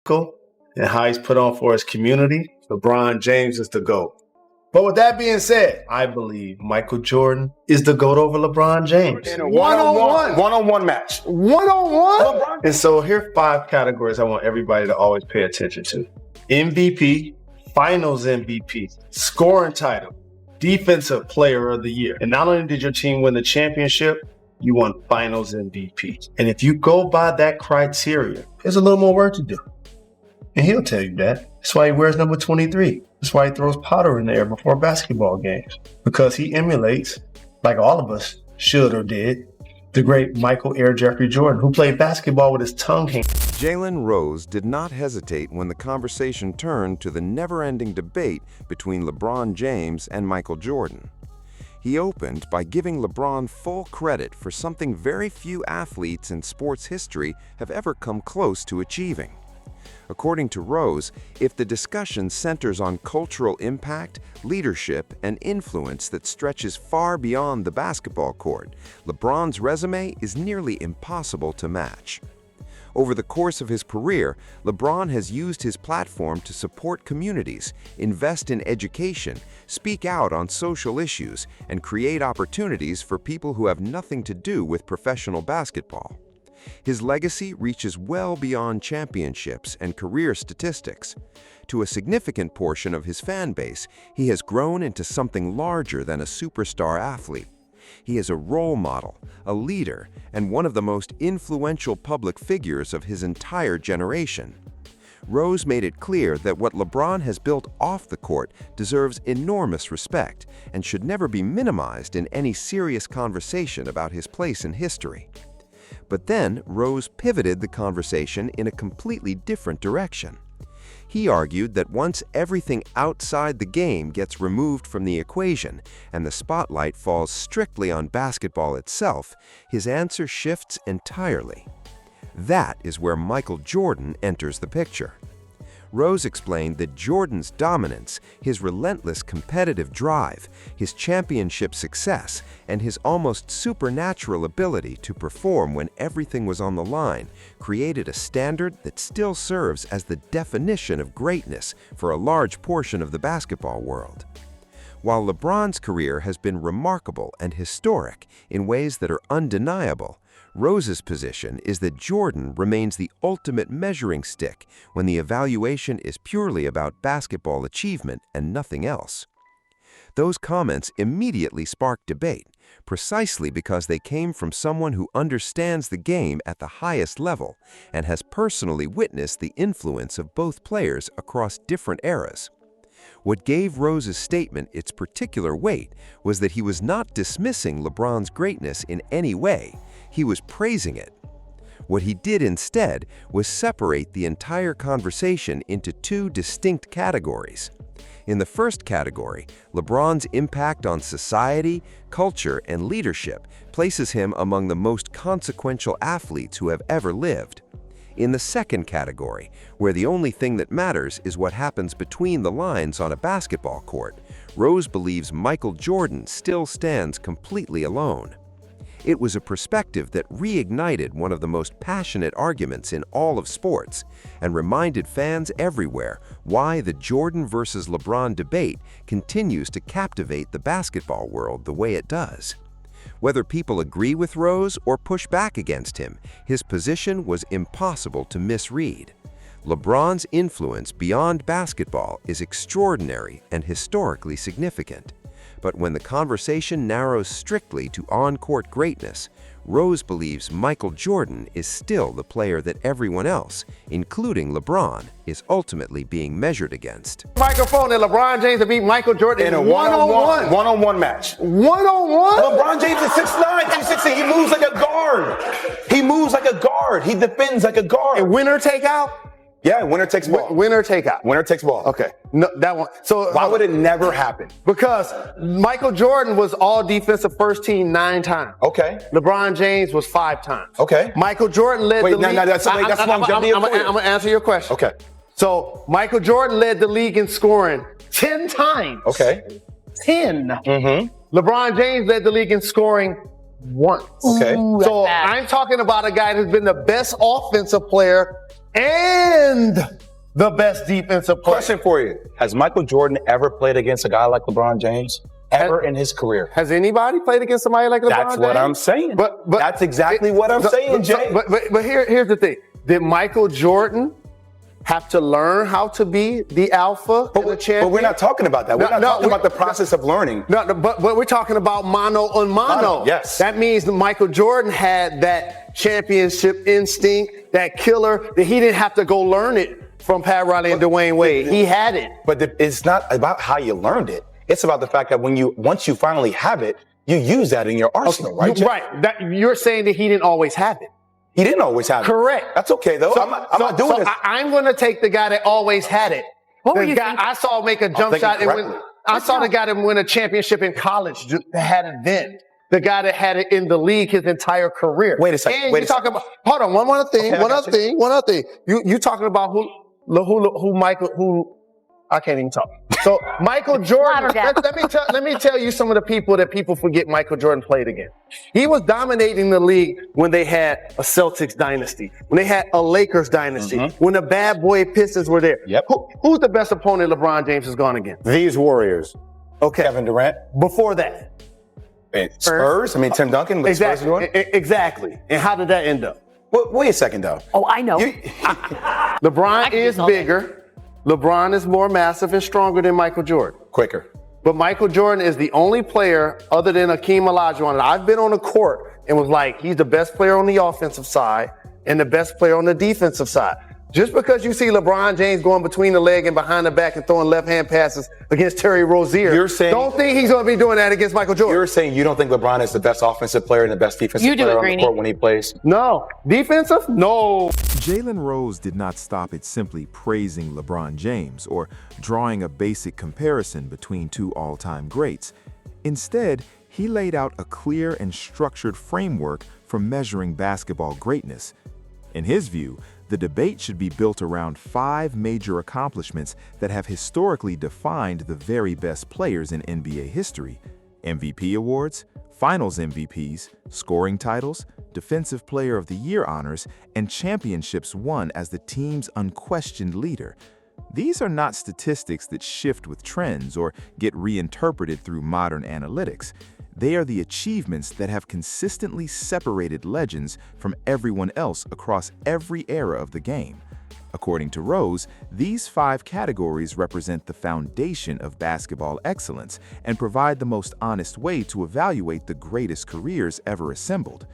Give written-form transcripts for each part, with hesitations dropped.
and how he's put on for his community, LeBron James is the GOAT. But with that being said, I believe Michael Jordan is the GOAT over LeBron James. In a one-on-one match. One-on-one? And so here are 5 categories I want everybody to always pay attention to. MVP, Finals MVP, scoring title, Defensive Player of the Year. And not only did your team win the championship, you won Finals MVP. And if you go by that criteria, there's a little more work to do. And he'll tell you that. That's why he wears number 23. That's why he throws powder in the air before basketball games. Because he emulates, like all of us should or did, the great Michael Air Jeffrey Jordan, who played basketball with his tongue hanging. Jalen Rose did not hesitate when the conversation turned to the never-ending debate between LeBron James and Michael Jordan. He opened by giving LeBron full credit for something very few athletes in sports history have ever come close to achieving. According to Rose, if the discussion centers on cultural impact, leadership, and influence that stretches far beyond the basketball court, LeBron's resume is nearly impossible to match. Over the course of his career, LeBron has used his platform to support communities, invest in education, speak out on social issues, and create opportunities for people who have nothing to do with professional basketball. His legacy reaches well beyond championships and career statistics. To a significant portion of his fan base, he has grown into something larger than a superstar athlete. He is a role model, a leader, and one of the most influential public figures of his entire generation. Rose made it clear that what LeBron has built off the court deserves enormous respect and should never be minimized in any serious conversation about his place in history. But then Rose pivoted the conversation in a completely different direction. He argued that once everything outside the game gets removed from the equation and the spotlight falls strictly on basketball itself, his answer shifts entirely. That is where Michael Jordan enters the picture. Rose explained that Jordan's dominance, his relentless competitive drive, his championship success, and his almost supernatural ability to perform when everything was on the line created a standard that still serves as the definition of greatness for a large portion of the basketball world. While LeBron's career has been remarkable and historic in ways that are undeniable, Rose's position is that Jordan remains the ultimate measuring stick when the evaluation is purely about basketball achievement and nothing else. Those comments immediately sparked debate, precisely because they came from someone who understands the game at the highest level and has personally witnessed the influence of both players across different eras. What gave Rose's statement its particular weight was that he was not dismissing LeBron's greatness in any way. He was praising it. What he did instead was separate the entire conversation into 2 distinct categories. In the first category, LeBron's impact on society, culture, and leadership places him among the most consequential athletes who have ever lived. In the second category, where the only thing that matters is what happens between the lines on a basketball court, Rose believes Michael Jordan still stands completely alone. It was a perspective that reignited one of the most passionate arguments in all of sports and reminded fans everywhere why the Jordan versus LeBron debate continues to captivate the basketball world the way it does. Whether people agree with Rose or push back against him, his position was impossible to misread. LeBron's influence beyond basketball is extraordinary and historically significant. But when the conversation narrows strictly to on-court greatness, Rose believes Michael Jordan is still the player that everyone else, including LeBron, is ultimately being measured against. Microphone and LeBron James to beat Michael Jordan in a one-on-one match. One-on-one? LeBron James is 6'9", 260. He moves like a guard. He moves like a guard. He defends like a guard. And winner take out? Yeah, winner takes ball. Winner take out. Winner takes ball. Okay. No, that one. So why would it never happen? Because Michael Jordan was all defensive first team 9 times. Okay. LeBron James was 5 times. Okay. Michael Jordan led the league. I'm going to answer your question. Okay. So Michael Jordan led the league in scoring 10 times. Okay. 10. Mm-hmm. LeBron James led the league in scoring once. Okay. So I'm talking about a guy who's been the best offensive player and the best defensive player. Question for you. Has Michael Jordan ever played against a guy like LeBron James? Ever in his career? Has anybody played against somebody like LeBron That's what I'm saying. But that's exactly what I'm saying, Jay. But here's the thing. Did Michael Jordan have to learn how to be the alpha and the champion? But we're not talking about that. We're not talking about the process of learning. No, but we're talking about mano on mano. Yes. That means that Michael Jordan had that championship instinct, that killer, that he didn't have to go learn it from Pat Riley and Dwayne Wade. He had it. But it's not about how you learned it. It's about the fact that once you finally have it, you use that in your arsenal, right, Jay? Right. You're saying that he didn't always have it. He didn't always have it. Correct. That's okay, though. I'm not doing this. I'm going to take the guy that always had it. What were The you guy thinking? I saw make a jump shot and win. I saw the guy that win a championship in college that had it then. The guy that had it in the league his entire career. Wait a second. And you talking about? Hold on. One other thing. Okay, One other thing. You talking about who Michael? I can't even talk. So Michael Jordan. let me tell you some of the people that people forget Michael Jordan played against. He was dominating the league when they had a Celtics dynasty, when they had a Lakers dynasty, when the bad boy Pistons were there. Yep. Who's the best opponent LeBron James has gone against? These Warriors. Okay. Kevin Durant. Before that. Spurs. I mean, Tim Duncan. Exactly. Exactly. And how did that end up? Well, wait a second, though. Oh, I know. LeBron is bigger. LeBron is more massive and stronger than Michael Jordan. Quicker. But Michael Jordan is the only player other than Hakeem Olajuwon. And I've been on the court and was like, he's the best player on the offensive side and the best player on the defensive side. Just because you see LeBron James going between the leg and behind the back and throwing left-hand passes against Terry Rozier, don't think he's going to be doing that against Michael Jordan. You're saying you don't think LeBron is the best offensive player and the best defensive player on the court when he plays? No. Defensive? No. Jalen Rose did not stop at simply praising LeBron James or drawing a basic comparison between two all-time greats. Instead, he laid out a clear and structured framework for measuring basketball greatness. In his view, the debate should be built around 5 major accomplishments that have historically defined the very best players in NBA history: MVP awards, Finals MVPs, scoring titles, Defensive Player of the Year honors, and championships won as the team's unquestioned leader. These are not statistics that shift with trends or get reinterpreted through modern analytics. They are the achievements that have consistently separated legends from everyone else across every era of the game. According to Rose, these 5 categories represent the foundation of basketball excellence and provide the most honest way to evaluate the greatest careers ever assembled.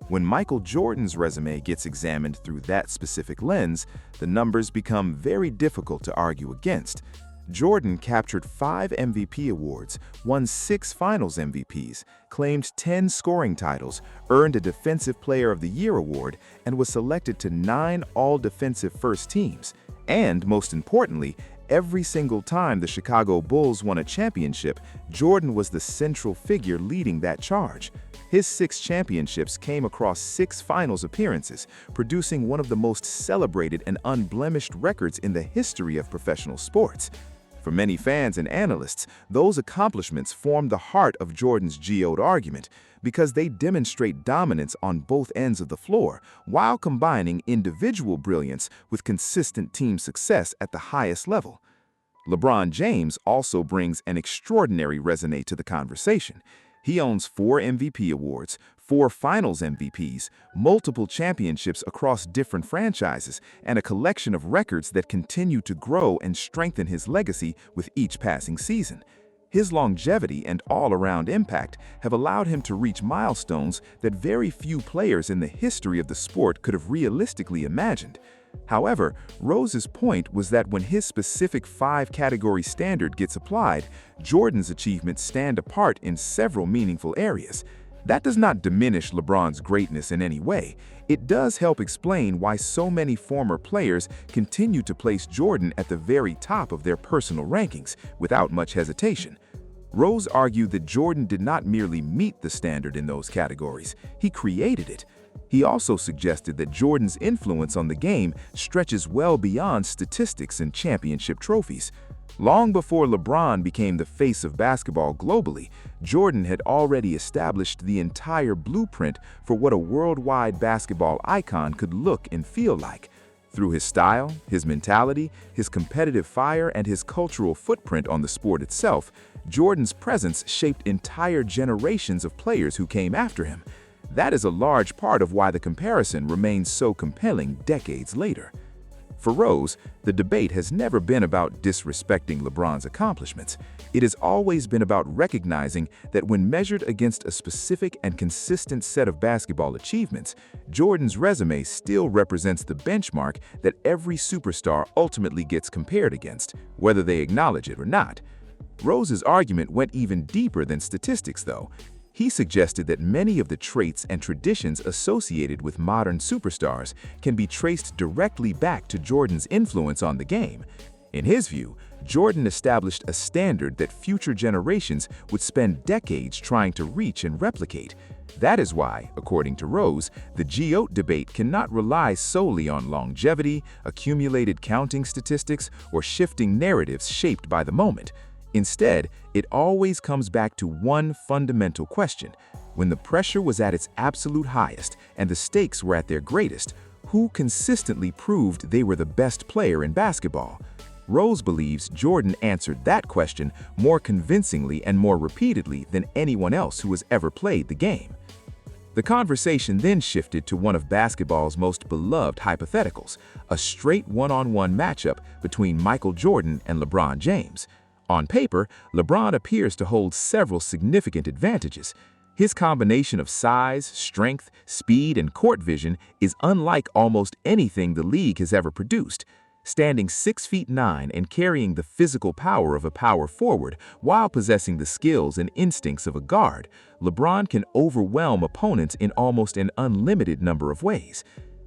When Michael Jordan's resume gets examined through that specific lens, the numbers become very difficult to argue against. Jordan captured 5 MVP awards, won 6 Finals MVPs, claimed 10 scoring titles, earned a Defensive Player of the Year award, and was selected to 9 All-Defensive First Teams. And, most importantly, every single time the Chicago Bulls won a championship, Jordan was the central figure leading that charge. His 6 championships came across 6 finals appearances, producing one of the most celebrated and unblemished records in the history of professional sports. For many fans and analysts, those accomplishments form the heart of Jordan's GOAT argument because they demonstrate dominance on both ends of the floor while combining individual brilliance with consistent team success at the highest level. LeBron James also brings an extraordinary resume to the conversation. He owns 4 MVP awards, 4 Finals MVPs, multiple championships across different franchises, and a collection of records that continue to grow and strengthen his legacy with each passing season. His longevity and all-around impact have allowed him to reach milestones that very few players in the history of the sport could have realistically imagined. However, Rose's point was that when his specific 5-category standard gets applied, Jordan's achievements stand apart in several meaningful areas. That does not diminish LeBron's greatness in any way. It does help explain why so many former players continue to place Jordan at the very top of their personal rankings without much hesitation. Rose argued that Jordan did not merely meet the standard in those categories, he created it. He also suggested that Jordan's influence on the game stretches well beyond statistics and championship trophies. Long before LeBron became the face of basketball globally, Jordan had already established the entire blueprint for what a worldwide basketball icon could look and feel like. Through his style, his mentality, his competitive fire, and his cultural footprint on the sport itself, Jordan's presence shaped entire generations of players who came after him. That is a large part of why the comparison remains so compelling decades later. For Rose, the debate has never been about disrespecting LeBron's accomplishments. It has always been about recognizing that when measured against a specific and consistent set of basketball achievements, Jordan's resume still represents the benchmark that every superstar ultimately gets compared against, whether they acknowledge it or not. Rose's argument went even deeper than statistics, though. He suggested that many of the traits and traditions associated with modern superstars can be traced directly back to Jordan's influence on the game. In his view, Jordan established a standard that future generations would spend decades trying to reach and replicate. That is why, according to Rose, the GOAT debate cannot rely solely on longevity, accumulated counting statistics, or shifting narratives shaped by the moment. Instead, it always comes back to one fundamental question. When the pressure was at its absolute highest and the stakes were at their greatest, who consistently proved they were the best player in basketball? Rose believes Jordan answered that question more convincingly and more repeatedly than anyone else who has ever played the game. The conversation then shifted to one of basketball's most beloved hypotheticals, a straight one-on-one matchup between Michael Jordan and LeBron James. On paper, LeBron appears to hold several significant advantages. His combination of size, strength, speed, and court vision is unlike almost anything the league has ever produced. Standing 6'9" and carrying the physical power of a power forward while possessing the skills and instincts of a guard, LeBron can overwhelm opponents in almost an unlimited number of ways.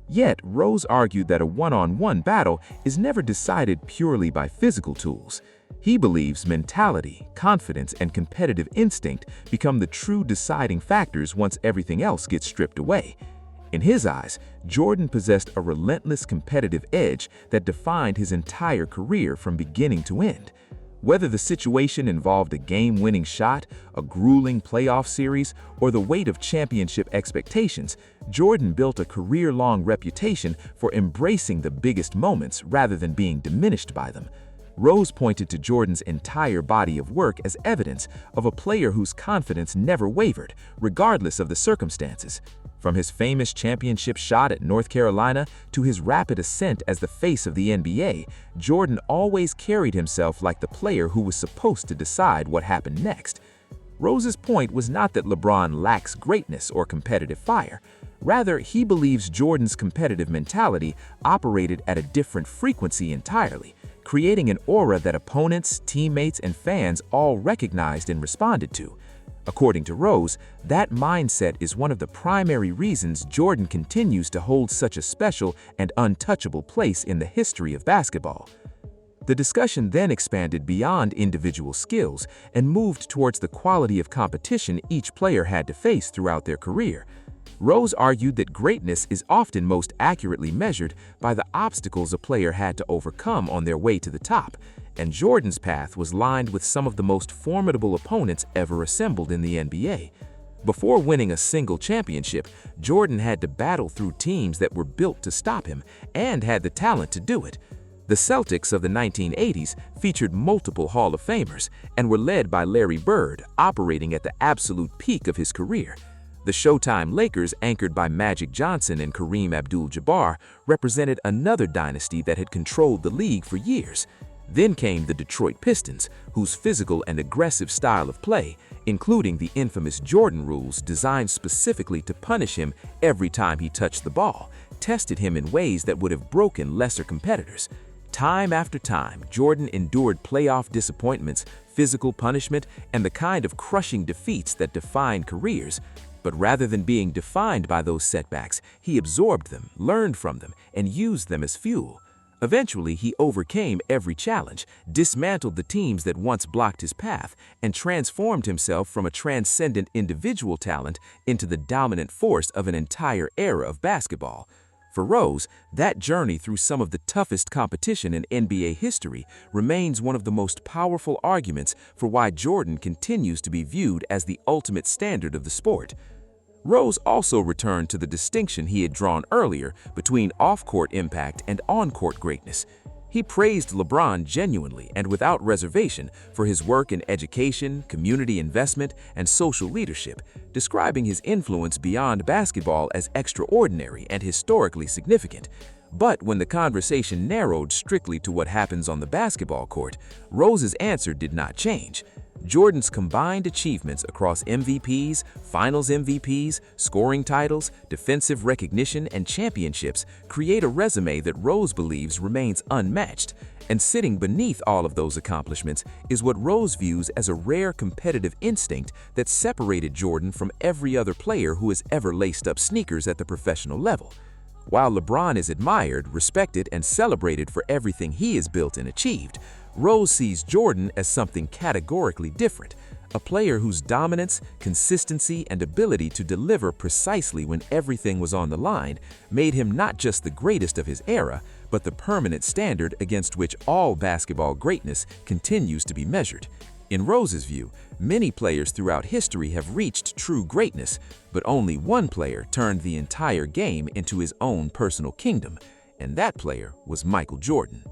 Yet, Rose argued that a one-on-one battle is never decided purely by physical tools. He believes mentality, confidence, and competitive instinct become the true deciding factors once everything else gets stripped away. In his eyes, Jordan possessed a relentless competitive edge that defined his entire career from beginning to end. Whether the situation involved a game-winning shot, a grueling playoff series, or the weight of championship expectations, Jordan built a career-long reputation for embracing the biggest moments rather than being diminished by them. Rose pointed to Jordan's entire body of work as evidence of a player whose confidence never wavered, regardless of the circumstances. From his famous championship shot at North Carolina to his rapid ascent as the face of the NBA, Jordan always carried himself like the player who was supposed to decide what happened next. Rose's point was not that LeBron lacks greatness or competitive fire. Rather, he believes Jordan's competitive mentality operated at a different frequency entirely, creating an aura that opponents, teammates, and fans all recognized and responded to. According to Rose, that mindset is one of the primary reasons Jordan continues to hold such a special and untouchable place in the history of basketball. The discussion then expanded beyond individual skills and moved towards the quality of competition each player had to face throughout their career. Rose argued that greatness is often most accurately measured by the obstacles a player had to overcome on their way to the top, and Jordan's path was lined with some of the most formidable opponents ever assembled in the NBA. Before winning a single championship, Jordan had to battle through teams that were built to stop him and had the talent to do it. The Celtics of the 1980s featured multiple Hall of Famers and were led by Larry Bird, operating at the absolute peak of his career. The Showtime Lakers, anchored by Magic Johnson and Kareem Abdul-Jabbar, represented another dynasty that had controlled the league for years. Then came the Detroit Pistons, whose physical and aggressive style of play, including the infamous Jordan rules designed specifically to punish him every time he touched the ball, tested him in ways that would have broken lesser competitors. Time after time, Jordan endured playoff disappointments, physical punishment, and the kind of crushing defeats that defined careers. But rather than being defined by those setbacks, he absorbed them, learned from them, and used them as fuel. Eventually, he overcame every challenge, dismantled the teams that once blocked his path, and transformed himself from a transcendent individual talent into the dominant force of an entire era of basketball. For Rose, that journey through some of the toughest competition in NBA history remains one of the most powerful arguments for why Jordan continues to be viewed as the ultimate standard of the sport. Rose also returned to the distinction he had drawn earlier between off-court impact and on-court greatness. He praised LeBron genuinely and without reservation for his work in education, community investment, and social leadership, describing his influence beyond basketball as extraordinary and historically significant. But when the conversation narrowed strictly to what happens on the basketball court, Rose's answer did not change. Jordan's combined achievements across MVPs, Finals MVPs, scoring titles, defensive recognition, and championships create a resume that Rose believes remains unmatched. And sitting beneath all of those accomplishments is what Rose views as a rare competitive instinct that separated Jordan from every other player who has ever laced up sneakers at the professional level. While LeBron is admired, respected, and celebrated for everything he has built and achieved, Rose sees Jordan as something categorically different, a player whose dominance, consistency, and ability to deliver precisely when everything was on the line made him not just the greatest of his era, but the permanent standard against which all basketball greatness continues to be measured. In Rose's view, many players throughout history have reached true greatness, but only one player turned the entire game into his own personal kingdom, and that player was Michael Jordan.